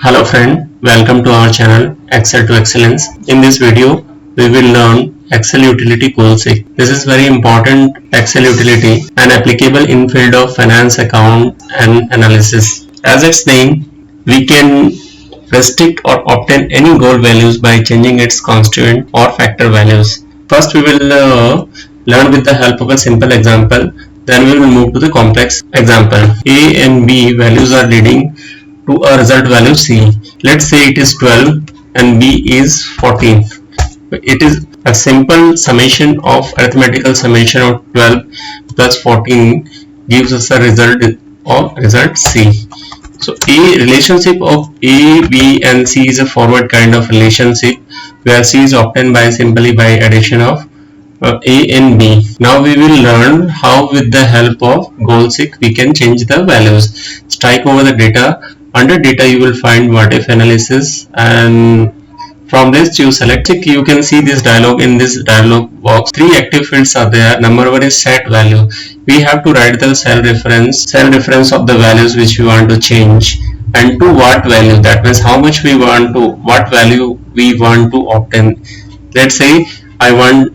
Hello friend, welcome to our channel Excel to Excellence. In this video, we will learn Excel utility Goalseek. This is very important Excel utility and applicable in field of finance, account and analysis. As its name, we can restrict or obtain any goal values by changing its constituent or factor values. First, we will learn with the help of a simple example. Then we will move to the complex example. A and B values are leading to a result value C. Let's say it is 12 and B is 14. It is a simple summation of arithmetical summation of 12 plus 14 gives us a result C. So a relationship of A, B and C is a forward kind of relationship where C is obtained by simply by addition of A and B. Now we will learn how with the help of Goalseek we can change the values. Strike over the data. Under data you will find what if analysis, and from this you select. You can see this dialog. In this dialog box, three active fields are there. Number one is set value. We have to write the cell reference of the values which we want to change, and to what value, that means how much we want to, what value we want to obtain. Let's say I want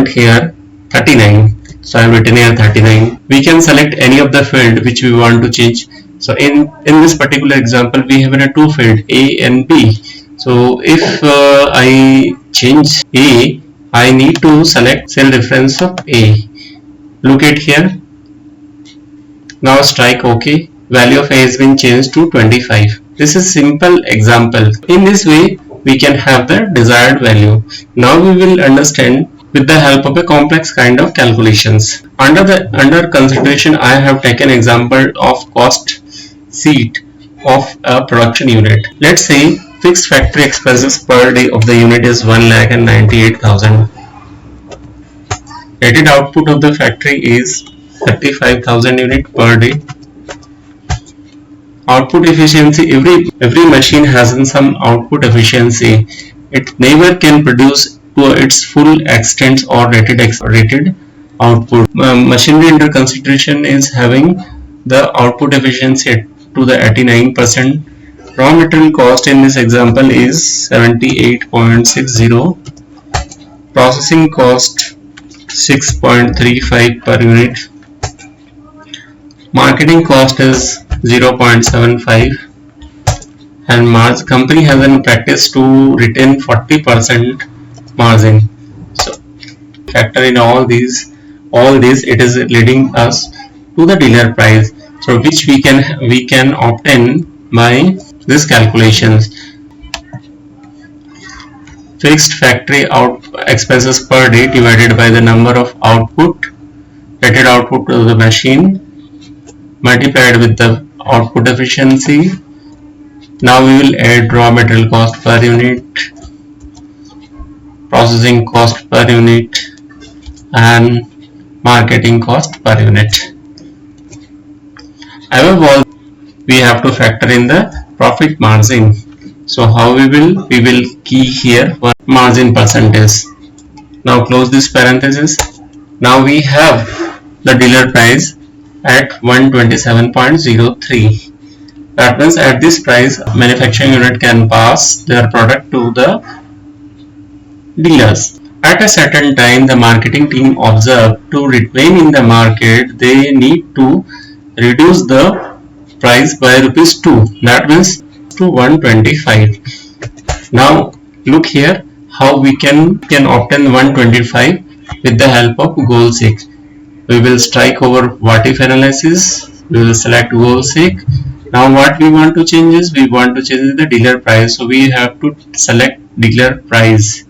here 39, so I have written here 39. We can select any of the field which we want to change. So in this particular example we have a two field A and B. So if I change A, I need to select cell reference of A. Look at here. Now strike OK. Value of A has been changed to 25. This is simple example. In this way we can have the desired value. Now we will understand with the help of a complex kind of calculations. Under consideration I have taken example of cost sheet of a production unit. Let's say fixed factory expenses per day of the unit is 1,98,000. Rated output of the factory is 35,000 unit per day. Output efficiency, every machine has some output efficiency. It never can produce to its full extent or rated output. Machinery under consideration is having the output efficiency to the 89%. Raw material cost in this example is 78.60. Processing cost 6.35 per unit. Marketing cost is 0.75, and company has in practice to retain 40% margin. So factor in all these, it is leading us to the dealer price, so which we can obtain by this calculations. Fixed factory expenses per day divided by the number of rated output of the machine multiplied with the output efficiency. Now we will add raw material cost per unit, processing cost per unit and marketing cost per unit. Above all, we have to factor in the profit margin. So how we will key here margin percentage. Now close this parenthesis. Now we have the dealer price at 127.03. That means at this price manufacturing unit can pass their product to the dealers. At a certain time the marketing team observed to remain in the market they need to reduce the price by rupees 2, that means to 125. Now look here how we can obtain 125 with the help of Goalseek. We will strike over what if analysis. We will select Goalseek. Now what we want to change is we want to change the dealer price. So we have to select dealer price.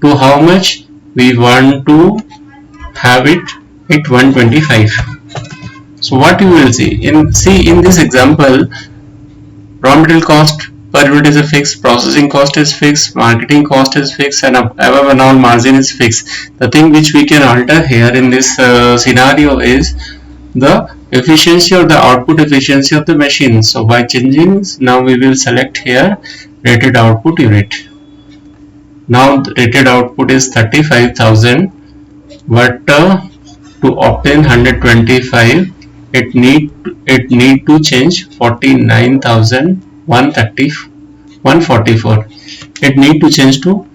To how much we want to have it at 125. So what you will see in this example, raw material cost per unit is fixed, processing cost is fixed, marketing cost is fixed, and above and all margin is fixed. The thing which we can alter here in this scenario is the efficiency or the output efficiency of the machine. So by changing, now we will select here rated output unit. Now the rated output is 35,000, but to obtain 125 it need to change 49,000 144. It need to change to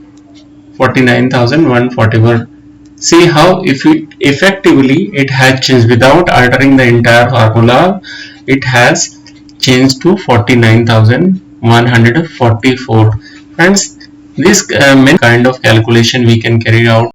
49,144. See how if it effectively it has changed without altering the entire formula. It has changed to 49,144. Friends, this many kind of calculation we can carry out